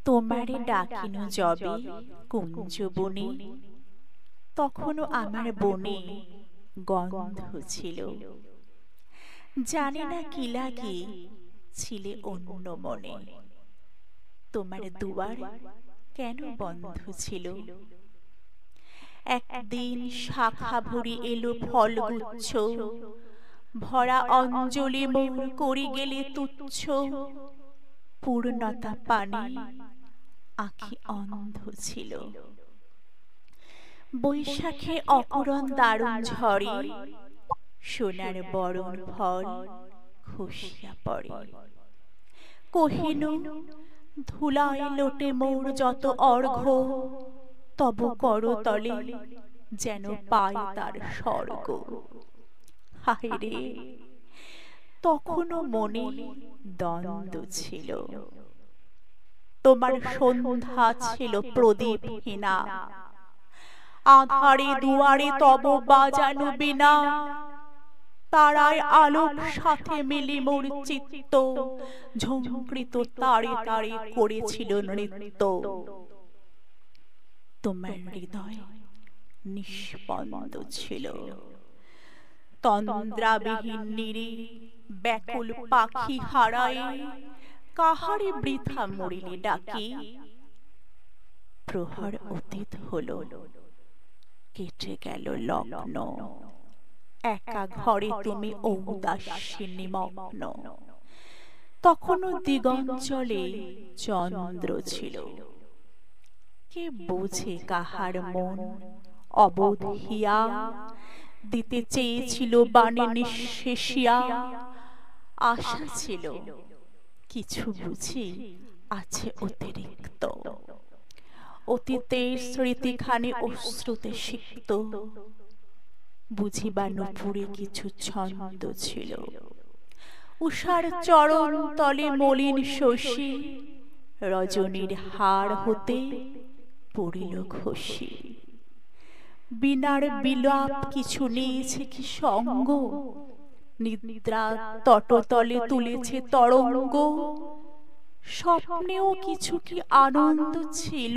তোমারে ডাকিনু যবে কুঞ্জ বনে, তখনও আমার বনে গন্ধ ছিল। জানি না কি লাগে ছিলে অন্য মনে। তোমার দুয়ার কেন বন্ধ ছিল? একদিন শাখা ভরি এলো ফলগুচ্ছ, ভরা অঞ্জলি মোর করি গেলে তুচ্ছ। পূর্ণতা পানে আঁখি অন্ধ ছিল। বৈশাখে অকুরণ দারুণ ঝড়ে, সোনার বরণ ফল খসিয়া পড়ে। কহিনু ধুলায় লোটে মোর যত অর্ঘ্য, তব করতলে যেন পাই তার স্বর্গ। হায় রে, তখনও মনে দ্বন্দ্ব ছিল। তোমার সন্ধ্যা ছিল প্রদীপহীনা, আঁধারে দুয়ারে তব বাজানো বীণা। তারায় আলোক সাথে মিলি মোর চিত্ত, ঝংকৃত তারে তারে করেছিল নৃত্য। তোমার হৃদয় নিষ্পন্দ ছিল। তন্দ্রাবিহীন নীরে ব্যাকুল পাখি হারায়, কাহারে বৃথা মরিলে ডাকি। প্রহর অতীত হলো, কেটে গেল লগ্ন, একা ঘরে তুমি ঔদাস্যে নিমগ্ন। তখনও দিগঞ্চলে চন্দ্র ছিল। কে বোঝে কাহার মন অবোধ হিয়া, দিতে চেয়েছিল বাণী নিঃশেষিয়া। আশা ছিল কিছু বুঝি আছে অতিরিক্ত, অতীতের স্মৃতিখানি অশ্রুতে সিক্ত। বুঝিবা নূপুরে কিছু ছন্দ ছিল, উষার চরণ তলে মলিন শশী। রজনীর হার হতে পড়িল খসি। বীণার বিলাপ কিছু নিয়েছে কি সঙ্গ, নিদ্রা তটতলে তুলেছে তরঙ্গ। স্বপ্নেও কিছু কি আনন্দ ছিল,